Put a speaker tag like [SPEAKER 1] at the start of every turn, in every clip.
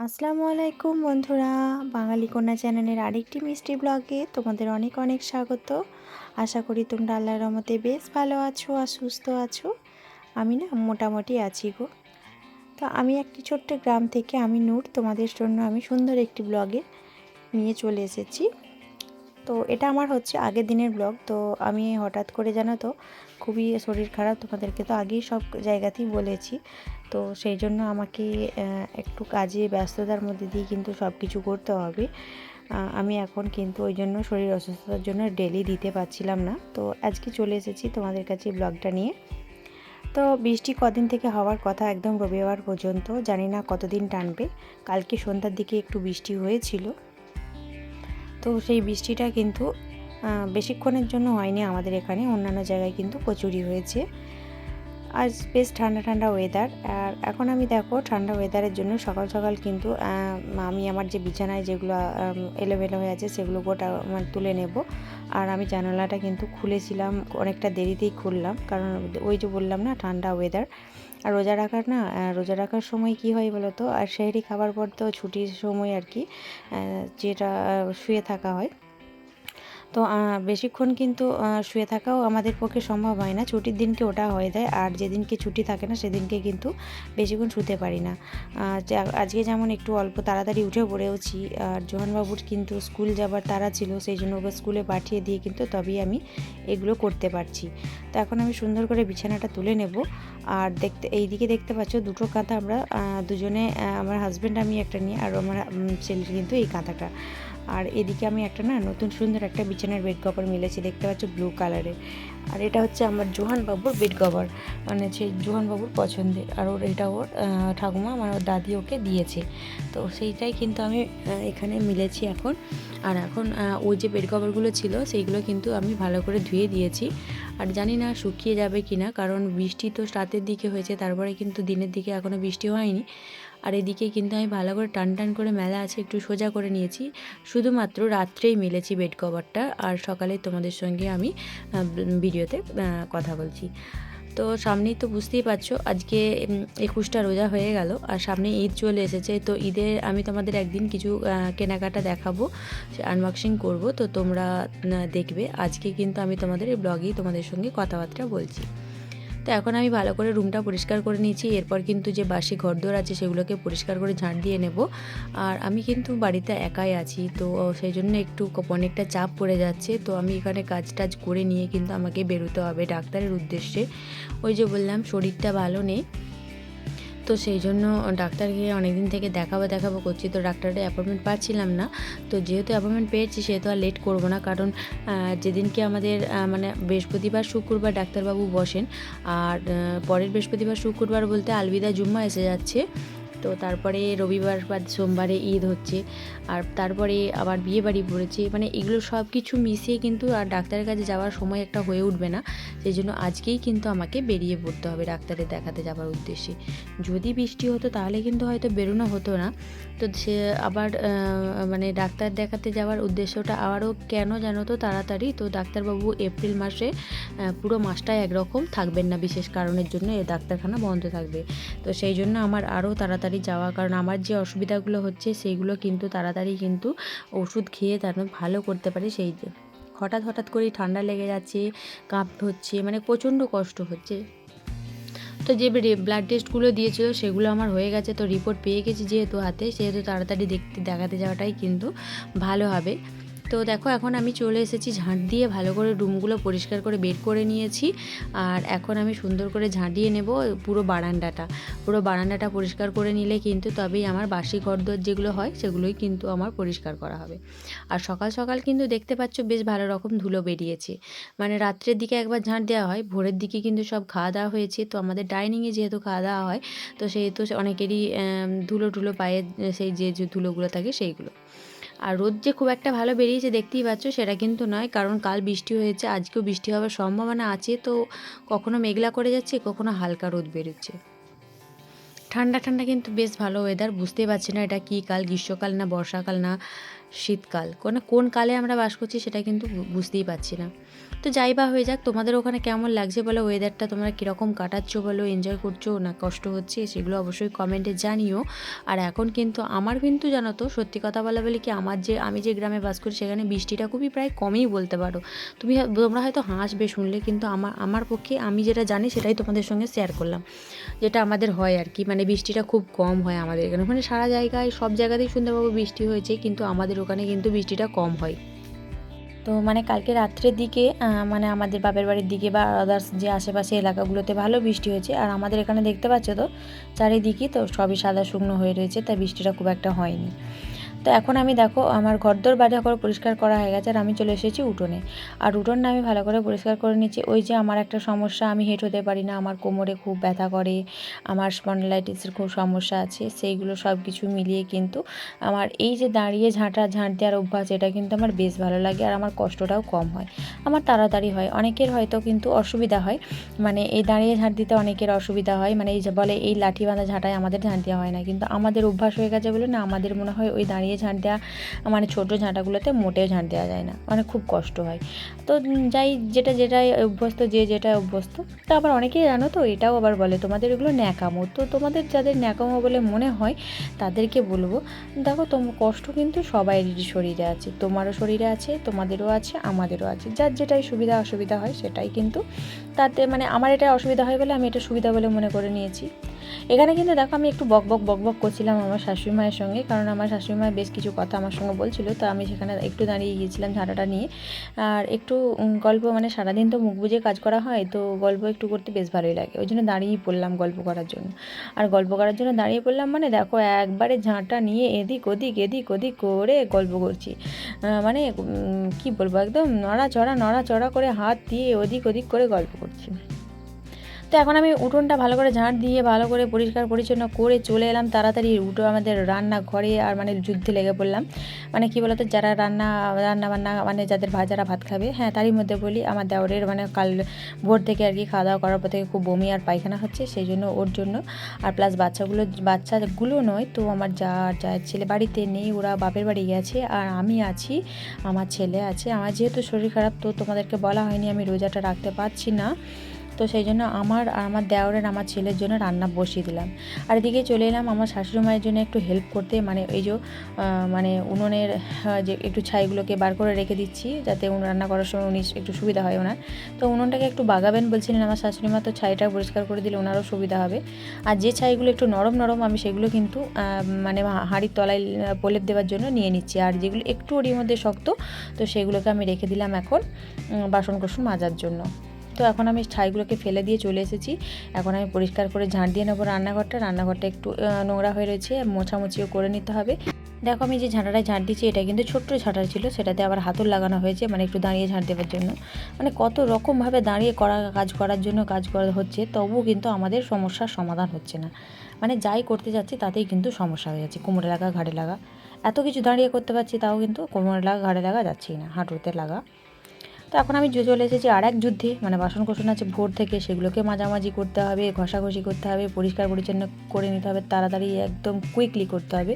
[SPEAKER 1] আসসালামু আলাইকুম বন্ধুরা, বাঙালি কন্যা চ্যানেলের আরেকটি মিষ্টি ব্লগে তোমাদের অনেক অনেক স্বাগত। আশা করি তোমরা আল্লাহর রহমতে বেশ ভালো আছো আর সুস্থ আছো। আমি না মোটামুটি আছি গো। তো আমি একটি ছোট্ট গ্রাম থেকে আমি নূর তোমাদের জন্য আমি সুন্দর একটি ব্লগে নিয়ে চলে এসেছি। তো এটা আমার হচ্ছে আগের দিনের ব্লগ। তো আমি হঠাৎ করে জানো তো খুবই শরীর খারাপ, তোমাদেরকে তো আগেই সব জায়গাতেই বলেছি। তো সেই জন্য আমাকে একটু কাজে ব্যস্ততার মধ্যে দিয়ে কিন্তু সব কিছু করতে হবে। আমি এখন কিন্তু ওই জন্য শরীর অসুস্থতার জন্য ডেলি দিতে পারছিলাম না। তো আজকে চলে এসেছি তোমাদের কাছে ব্লগটা নিয়ে। তো বৃষ্টি কদিন থেকে হওয়ার কথা, একদম রবিবার পর্যন্ত, জানি না কতদিন টানবে। কালকে সন্ধ্যার দিকে একটু বৃষ্টি হয়েছিল। তো সেই বৃষ্টিটা কিন্তু বেশিক্ষণের জন্য হয়নি আমাদের এখানে, অন্যান্য জায়গায় কিন্তু প্রচুরই হয়েছে। আজ বেশ ঠান্ডা ঠান্ডা ওয়েদার। আর এখন আমি দেখো ঠান্ডা ওয়েদারের জন্য সকাল সকাল কিন্তু আমি আমার যে বিছানায় যেগুলো এলোমেলো হয়ে আছে সেগুলো গোটা তুলে নেব। আর আমি জানালাটা কিন্তু খুলেছিলাম, অনেকটা দেরিতেই খুললাম, কারণ ওই যে বললাম না ঠান্ডা ওয়েদার। আর রোজা রাখার সময় কি হয় বলো তো, আর সেহরি খাবার পর তো ছুটির সময় আর কি, যেটা শুয়ে থাকা হয়। তো বেশিক্ষণ কিন্তু শুয়ে থাকাও আমাদের পক্ষে সম্ভব হয় না। ছুটির দিনকে ওটা হয়ে যায়, আর যেদিনকে ছুটি থাকে না সেদিনকে কিন্তু বেশিক্ষণ শুতে পারি না। আজকে যেমন একটু অল্প তাড়াতাড়ি উঠে পড়েওছি। আর জোহানবাবুর কিন্তু স্কুল যাবার তাড়া ছিল, সেই জন্য ওকে স্কুলে পাঠিয়ে দিয়ে কিন্তু তবেই আমি এগুলো করতে পারছি। তো এখন আমি সুন্দর করে বিছানাটা তুলে নেব। আর এইদিকে দেখতে পাচ্ছ দুটো কাঁথা আমরা দুজনে, আমার হাজব্যান্ড আমি একটা নিয়ে, আর আমার ছেলের কিন্তু এই কাঁথাটা। আর এদিকে আমি একটা নতুন সুন্দর একটা বিছানার বেড কভার মিলেছি, দেখতে পাচ্ছ ব্লু কালারের। আর এটা হচ্ছে আমার জোহানবাবুর বেড কভার, মানে সেই জোহানবাবুর পছন্দের। আর এটা ওর ঠাকুমা, আমার দাদি ওকে দিয়েছে। তো সেইটাই কিন্তু আমি এখানে মিলেছি এখন। আর এখন ওই যে বেড কভারগুলো ছিল সেইগুলো কিন্তু আমি ভালো করে ধুয়ে দিয়েছি। আর জানি না শুকিয়ে যাবে কি না, কারণ বৃষ্টি তো রাতের দিকে হয়েছে, তারপরে কিন্তু দিনের দিকে এখনও বৃষ্টি হয়নি। আর এদিকে কিন্তু আমি ভালো করে টান টান করে মেলা আছে একটু সোজা করে নিয়েছি। শুধুমাত্র রাত্রেই মেলেছি বেড কভারটা, আর সকালে তোমাদের সঙ্গে আমি ভিডিওতে কথা বলছি। তো সামনেই তো বুঝতেই পারছো, আজকে 21টা রোজা হয়ে গেল, আর সামনে ঈদ চলে এসেছে। তো ঈদের আমি তোমাদের একদিন কিছু কেনাকাটা দেখাবো, আনবক্সিং করব। তো তোমরা দেখবে। আজকে কিন্তু আমি তোমাদের এই ব্লগেই তোমাদের সঙ্গে কথাবার্তা বলছি। তো এখন আমি ভালো করে রুমটা পরিষ্কার করে নিয়েছি। এরপর কিন্তু যে বাসি ঘরদোর আছে সেগুলোকে পরিষ্কার করে ঝাঁট দিয়ে নেব। আর আমি কিন্তু বাড়িতে একাই আছি, তো সেই জন্য একটু অনেকটা চাপ পড়ে যাচ্ছে। তো আমি এখানে কাজ টাজ করে নিয়ে কিন্তু আমাকে বেরোতে হবে ডাক্তারের উদ্দেশ্যে। ওই যে বললাম শরীরটা ভালো নেই, তো সেই জন্য ডাক্তারকে অনেক দিন থেকে দেখাবো করছি। তো ডাক্তারের অ্যাপয়েন্টমেন্ট পাচ্ছিলাম না। তো যেহেতু অ্যাপয়েন্টমেন্ট পেয়েছি সেহেতু আর লেট করবো না, কারণ যেদিনকে আমাদের মানে বৃহস্পতিবার শুক্রবার ডাক্তারবাবু বসেন। আর পরের বৃহস্পতিবার শুক্রবার বলতে আলবিদা জুম্মা এসে যাচ্ছে। তো তারপরে রবিবার বা সোমবারে ঈদ হচ্ছে, আর তারপরে আবার বিয়ে বাড়ি পড়েছে, মানে এগুলো সব কিছু মিশিয়ে কিন্তু আর ডাক্তারের কাছে যাওয়ার সময় একটা হয়ে উঠবে না। সেই জন্য আজকেই কিন্তু আমাকে বেরিয়ে পড়তে হবে ডাক্তারের দেখাতে যাওয়ার উদ্দেশ্যে। যদি বৃষ্টি হতো তাহলে কিন্তু হয়তো বেরোনো হতো না। তো সে আবার মানে ডাক্তার দেখাতে যাওয়ার উদ্দেশ্যটা আবারও কেন জানো তো তাড়াতাড়ি। তো ডাক্তারবাবু এপ্রিল মাসে পুরো মাসটাই একরকম থাকবেন না, বিশেষ কারণের জন্য এই ডাক্তারখানা বন্ধ থাকবে। তো সেই জন্য আমার আরও তাড়াতাড়ি যাওয়া, কারণ আমার যে অসুবিধাগুলো হচ্ছে সেইগুলো কিন্তু তাড়াতাড়ি কিন্তু ওষুধ খেয়ে তার ভালো করতে পারি। সেই হঠাৎ করেই ঠান্ডা লেগে যাচ্ছে, কাঁপ হচ্ছে, মানে প্রচণ্ড কষ্ট হচ্ছে। তো যে ব্লাড টেস্টগুলো দিয়েছিল সেগুলো আমার হয়ে গেছে। তো রিপোর্ট পেয়ে গেছি যেহেতু হাতে, সেহেতু তাড়াতাড়ি দেখাতে যাওয়াটাই কিন্তু ভালো হবে। তো দেখো এখন আমি চলে এসেছি ঝাঁট দিয়ে, ভালো করে রুমগুলো পরিষ্কার করে বের করে নিয়েছি। আর এখন আমি সুন্দর করে ঝাঁটিয়ে নেব পুরো বারান্দাটা পরিষ্কার করে নিলে কিন্তু তবেই আমার বাসি ঘরদোর যেগুলো হয় সেগুলোই কিন্তু আমার পরিষ্কার করা হবে। আর সকাল সকাল কিন্তু দেখতে পাচ্ছ বেশ ভালো রকম ধুলো বেরিয়েছে। মানে রাত্রের দিকে একবার ঝাঁট দেওয়া হয়, ভোরের দিকে কিন্তু সব খাওয়া দাওয়া হয়েছে। তো আমাদের ডাইনিংয়ে যেহেতু খাওয়া দাওয়া হয়, তো সেহেতু অনেকেরই ধুলো পায়ে, সেই যে ধুলোগুলো থাকে সেইগুলো। আর রোদ যে খুব একটা ভালো বেরিয়েছে দেখতেই পাচ্ছ সেটা কিন্তু নয়, কারণ কাল বৃষ্টি হয়েছে, আজকেও বৃষ্টি হওয়ার সম্ভাবনা আছে। তো কখনো মেঘলা করে যাচ্ছে, কখনো হালকা রোদ বেরোচ্ছে। ঠান্ডা ঠান্ডা কিন্তু বেশ ভালো ওয়েদার, বুঝতেই পারছি না এটা কী কাল, গ্রীষ্মকাল না বর্ষাকাল না
[SPEAKER 2] শীতকাল, কোন কালে আমরা বাস করছি সেটা কিন্তু বুঝতেই পারছি না। তো যাই বা হয়ে যাক, তোমাদের ওখানে কেমন লাগছে বলো, ওয়েদারটা তোমরা কীরকম কাটাচ্ছ বলো, এনজয় করছো না কষ্ট হচ্ছে, সেগুলো অবশ্যই কমেন্টে জানিও। আর এখন কিন্তু আমার কিন্তু জানো তো, সত্যি কথা বলা বলে কি, আমি যে গ্রামে বাস করি সেখানে বৃষ্টিটা খুবই প্রায় কমই বলতে পারো। তোমরা হয়তো হাসবে শুনলে, কিন্তু আমার পক্ষে আমি যেটা জানি সেটাই তোমাদের সঙ্গে শেয়ার করলাম, যেটা আমাদের হয় আর কি। মানে বৃষ্টিটা খুব কম হয় আমাদের এখানে, মানে সারা জায়গায় সব জায়গাতেই শুনতে পাবো বৃষ্টি হয়েছে, কিন্তু আমাদের ওখানে কিন্তু বৃষ্টিটা কম হয়। তো মানে কালকে রাত্রের দিকে মানে আমাদের বাপের বাড়ির দিকে বা আদার্স যে আশেপাশে এলাকাগুলোতে ভালো বৃষ্টি হয়েছে, আর আমাদের এখানে দেখতে পাচ্ছ তো চারিদিকে তো সবই সাদা শুকনো হয়ে রয়েছে, তাই বৃষ্টিটা খুব একটা হয়নি। তো এখন আমি দেখো আমার ঘরদোর বাড়ি করে পরিষ্কার করা হয়ে গেছে, আর আমি চলে এসেছি উঠোনে। আর উঠোনটা আমি ভালো করে পরিষ্কার করে নিচ্ছি। ওই যে আমার একটা সমস্যা, আমি হেঁট হতে পারি না, আমার কোমরে খুব ব্যথা করে, আমার স্পন্ডলাইটিসের খুব সমস্যা আছে, সেইগুলো সব কিছু মিলিয়ে কিন্তু আমার এই যে দাঁড়িয়ে ঝাঁট দেওয়ার অভ্যাস, এটা কিন্তু আমার বেশ ভালো লাগে, আর আমার কষ্টটাও কম হয়, আমার তাড়াতাড়ি হয়। অনেকের হয়তো কিন্তু অসুবিধা হয়, মানে এই দাঁড়িয়ে ঝাঁট দিতে অনেকের অসুবিধা হয়, মানে এই যে বলে এই লাঠি বাঁধা ঝাঁটায় আমাদের ঝাঁট দেওয়া হয় না, কিন্তু আমাদের অভ্যাস হয়ে গেছে বলে না, আমাদের মনে হয় ওই দাঁড়িয়ে ঝাঁট দেওয়া মানে ছোটো ঝাঁটাগুলোতে মোটেও ঝাঁট দেওয়া যায় না, মানে খুব কষ্ট হয়। তো যাই যেটাই অভ্যস্ত, যেটা অভ্যস্ত। তো আবার অনেকেই জানো তো এটাও আবার বলে তোমাদের এগুলো ন্যাকামো, তো তোমাদের যাদের ন্যাকামো বলে মনে হয় তাদেরকে বলবো, দেখো কষ্ট কিন্তু সবাইয়েরই শরীরে আছে, তোমারও শরীরে আছে, তোমাদেরও আছে, আমাদেরও আছে, যার যেটাই সুবিধা অসুবিধা হয় সেটাই কিন্তু তাতে, মানে আমার এটা অসুবিধা হয় বলে আমি এটা সুবিধা বলে মনে করে নিয়েছি। এখানে কিন্তু দেখো আমি একটু বক করছিলাম আমার শাশুড়ি মায়ের সঙ্গে, কারণ আমার শাশুড়ি মা বেশ কিছু কথা আমার সঙ্গে বলছিল, তো আমি সেখানে একটু দাঁড়িয়ে গিয়েছিলাম ঝাঁটাটা নিয়ে, আর একটু গল্প, মানে সারাদিন তো মুখ বুজে কাজ করা হয়, তো গল্প একটু করতে বেশ ভালোই লাগে, ওই জন্য দাঁড়িয়েই পড়লাম গল্প করার জন্য। আর গল্প করার জন্য দাঁড়িয়ে পড়লাম মানে দেখো একবারে ঝাঁটা নিয়ে এদিক ওদিক করে গল্প করছি, মানে কি বলবো, একদম নড়াচড়া করে হাত দিয়ে ওদিক করে গল্প করছি। তো এখন আমি উঠোনটা ভালো করে ঝাঁট দিয়ে ভালো করে পরিষ্কার পরিচ্ছন্ন করে চলে এলাম তাড়াতাড়ি আমাদের রান্নাঘরে, আর মানে যুদ্ধে লেগে পড়লাম। মানে কী বলতো, যারা রান্না মানে যারা ভাত খাবে, হ্যাঁ তারই মধ্যে বলি আমার দেওরের মানে কাল ভোর থেকে আর কি খাওয়া দাওয়া করার পর থেকে খুব বমি আর পায়খানা হচ্ছে, সেই জন্য ওর জন্য, আর প্লাস বাচ্চাগুলো নয় তো, আমার যার ছেলে বাড়িতে নেই, ওরা বাপের বাড়ি গেছে, আর আমি আছি, আমার ছেলে আছে। আমার যেহেতু শরীর খারাপ, তো তোমাদেরকে বলা হয়নি আমি রোজাটা রাখতে পারছি না, তো সেই জন্য আমার দেওরের আমার ছেলের জন্য রান্না বসিয়ে দিলাম। আর এদিকে চলে এলাম আমার শাশুড়ি মায়ের জন্য একটু হেল্প করতে, মানে এই যে মানে উনুনের যে একটু ছাইগুলোকে বার করে রেখে দিচ্ছি, যাতে রান্না করার সময় উনি একটু সুবিধা হয় ওনার। তো উনুনটাকে একটু বাগাবেন বলছিলেন আমার শাশুড়ি মা, তো ছাইটা পরিষ্কার করে দিলে ওনারও সুবিধা হবে। আর যে ছাইগুলো একটু নরম আমি সেগুলো কিন্তু মানে হাঁড়ির তলায় প্রলেপ দেওয়ার জন্য নিয়ে নিচ্ছি, আর যেগুলো একটু ওর মধ্যে শক্ত, তো সেগুলোকে আমি রেখে দিলাম এখন বাসন কোসন মাজার জন্য। তো এখন আমি ছাইগুলোকে ফেলে দিয়ে চলে এসেছি, এখন আমি পরিষ্কার করে ঝাঁট দিয়ে নেবো রান্নাঘরটা একটু নোংরা হয়ে রয়েছে, মোছামুছিও করে নিতে হবে। দেখো আমি যে ঝাঁটাটায় ঝাঁট দিচ্ছি, এটা কিন্তু ছোট্ট ঝাঁটা ছিল, সেটাতে আবার হাতল লাগানো হয়েছে, মানে একটু দাঁড়িয়ে ঝাঁট দেওয়ার জন্য। মানে কত রকমভাবে দাঁড়িয়ে কাজ করার জন্য কাজ করা হচ্ছে, তবুও কিন্তু আমাদের সমস্যার সমাধান হচ্ছে না। মানে যাই করতে যাচ্ছি তাতেই কিন্তু সমস্যা হয়ে যাচ্ছে, কোমরে লাগা ঘাড়ে লাগা, এত কিছু দাঁড়িয়ে করতে পারছি, তাও কিন্তু কোমরে লাগা ঘাড়ে লাগা যাচ্ছেই না, হাঁটুতে লাগা। তো এখন আমি চলে এসেছি আর এক যুদ্ধে, মানে বাসন কোসন আছে ভোর থেকে, সেগুলোকে মাঝামাঝি করতে হবে, ঘষাঘষি করতে হবে, পরিষ্কার পরিচ্ছন্ন করে নিতে হবে, তাড়াতাড়ি একদম কুইকলি করতে হবে।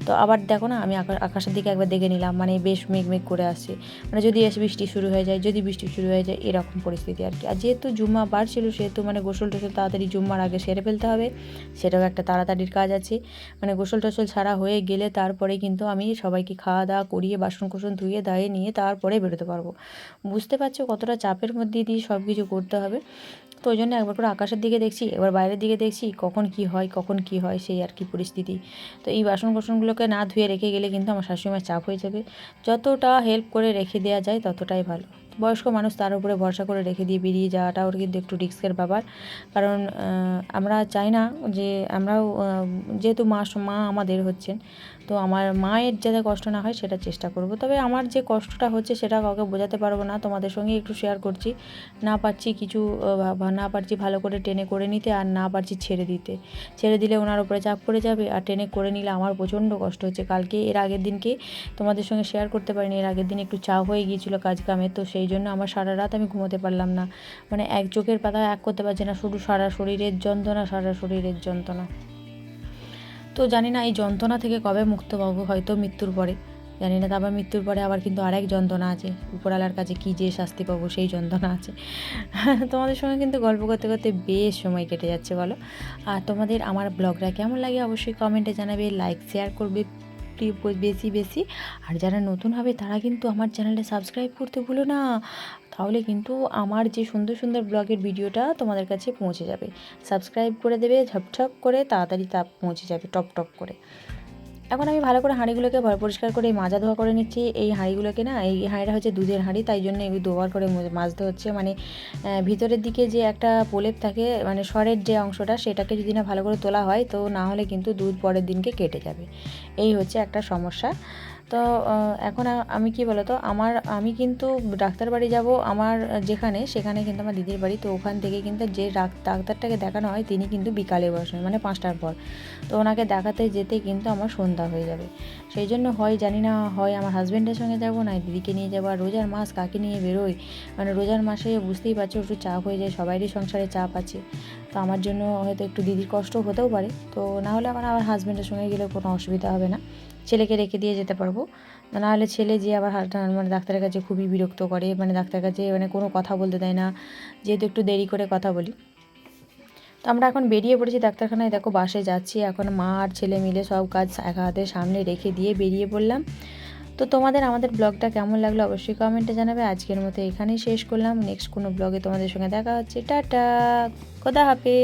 [SPEAKER 2] তো আবার দেখো না, আমি আকাশের দিকে একবার দেখে নিলাম, মানে বেশ মেঘ করে আসছে, মানে যদি বৃষ্টি শুরু হয়ে যায় এরকম পরিস্থিতি আর কি। আর যেহেতু জুম্মা বার ছিল, সেহেতু মানে গোসল টোসল তাড়াতাড়ি জুম্মার আগে সেরে ফেলতে হবে, সেটাও একটা তাড়াতাড়ির কাজ আছে। মানে গোসল টোসল ছাড়া হয়ে গেলে তারপরে কিন্তু আমি সবাইকে খাওয়া দাওয়া করিয়ে বাসন কোসন ধুয়ে দায়ে নিয়ে তারপরে বেরোতে পারবো। বুঝতে পারছো কতটা চাপের মধ্যে দিয়ে সব কিছু করতে হবে। তো ওই জন্য একবার করে আকাশের দিকে দেখছি, এবার বাইরের দিকে দেখছি, কখন কি হয় সেই আর কি পরিস্থিতি। তো এই বাসন কোসনগুলোকে না ধুয়ে রেখে গেলে কিন্তু আমার শাশুড়িমার চাপ হয়ে যাবে, যতটা হেল্প করে রেখে দেওয়া যায় ততটাই ভালো। বয়স্ক মানুষ, তার উপরে ভরসা করে রেখে দিয়ে বেরিয়ে যাওয়াটা ওর কিন্তু একটু রিস্কের ব্যাপার, কারণ আমরা চাই না যে আমরাও যেহেতু মা আমাদের হচ্ছেন, তো আমার মায়ের যাতে কষ্ট না হয় সেটা চেষ্টা করব। তবে আমার যে কষ্টটা হচ্ছে সেটা কাউকে বোঝাতে পারবো না, তোমাদের সঙ্গে একটু শেয়ার করছি। না পারছি কিছু না পারছি ভালো করে টেনে করে নিতে, আর না পারছি ছেড়ে দিলে ওনার উপরে চাপ পড়ে যাবে, আর টেনে করে নিলে আমার প্রচণ্ড কষ্ট হচ্ছে। কালকে এর আগের দিনকে তোমাদের সঙ্গে শেয়ার করতে পারিনি, এর আগের দিন একটু চাপ হয়ে গিয়েছিলো কাজ কামে, তো সেই জন্য আমার সারা রাত আমি ঘুমোতে পারলাম না, মানে এক চোখের পাতা এক করতে পারছি না, শুধু সারা শরীরের যন্ত্রণা। তো জানি না এই যন্ত্রণা থেকে কবে মুক্ত পাবো, হয়তো মৃত্যুর পরে। জানি না, তারপর মৃত্যুর পরে আবার কিন্তু আরেক যন্ত্রণা আছে, উপরওয়ালার কাছে কী যে শাস্তি পাবো সেই যন্ত্রণা আছে। তোমাদের সঙ্গে কিন্তু গল্প করতে করতে বেশ সময় কেটে যাচ্ছে বলো। আর তোমাদের আমার ব্লগটা কেমন লাগে অবশ্যই কমেন্টে জানাবে, লাইক শেয়ার করবে বেশি বেশি। আর যারা নতুন হবে তারা কিন্তু আমার চ্যানেলটা সাবস্ক্রাইব করতে ভুলো না, তাহলে কিন্তু আমার যে সুন্দর সুন্দর ব্লগের ভিডিওটা তোমাদের কাছে পৌঁছে যাবে। সাবস্ক্রাইব করে দেবে, ঝপঝপ করে তাড়াতাড়ি তা পৌঁছে যাবে টপ টপ করে। এখন আমি ভালো করে হাঁড়িগুলোকে পরিষ্কার করে মাজা ধোয়া করে নিচ্ছি। এই হাঁড়িগুলোকে না, এই হাঁড়িটা হচ্ছে দুধের হাঁড়ি, তাই জন্য এগুলো দুবার করে মাজতে হচ্ছে। মানে ভিতরের দিকে যে একটা প্রলেপ থাকে, মানে সরের যে অংশটা, সেটাকে যদি না ভালো করে তোলা হয় তো না হলে কিন্তু দুধ পরের দিনকে কেটে যাবে, এই হচ্ছে একটা সমস্যা। তো এখন আমি কি বলো তো, আমি কিন্তু ডাক্তার বাড়ি যাব আমার যেখানে, সেখানে কিন্তু আমার দিদির বাড়ি, তো ওখান থেকে কিন্তু যে ডাক্তারটাকে দেখানো হয় তিনি কিন্তু বিকালে বসেন, মানে 5টার পর। তো ওনাকে দেখাতে যেতে কিন্তু আমার সন্ধ্যা হয়ে যাবে। সেই জন্য হয় জানি না, হয় আমার হাজব্যান্ডের সঙ্গে যাব, না দিদিকে নিয়ে যাবো। আর রোজার মাস কাকে নিয়ে বেরোই, মানে রোজার মাসে বুঝতেই পারছো একটু চাপ হয়ে যায়, সবারই সংসারে চাপ আছে। তো আমার জন্য হয়তো একটু দিদির কষ্ট হতেও পারে, তো না হলে আমার হাজব্যান্ডের সঙ্গে গেলে কোনো অসুবিধা হবে না, ছেলেকে রেখে দিয়ে যেতে পারবো। নাহলে ছেলে যে আবার মানে ডাক্তারের কাছে খুবই বিরক্ত করে, মানে ডাক্তারের কাছে মানে কোনো কথা বলতে দেয় না, যেহেতু একটু দেরি করে কথা বলি। তো আমরা এখন বেরিয়ে পড়েছি ডাক্তারখানায়, দেখো বাসে যাচ্ছি এখন, মা আর ছেলে মিলে সব কাজ এক হাতের সামনে রেখে দিয়ে বেরিয়ে পড়লাম। তো তোমাদের আমাদের ব্লগটা কেমন লাগলো অবশ্যই কমেন্টে জানাবে। আজকের মতো এখানেই শেষ করলাম, নেক্সট কোনো ব্লগে তোমাদের সঙ্গে দেখা হচ্ছে। টাটা, খোদা হাফেজ।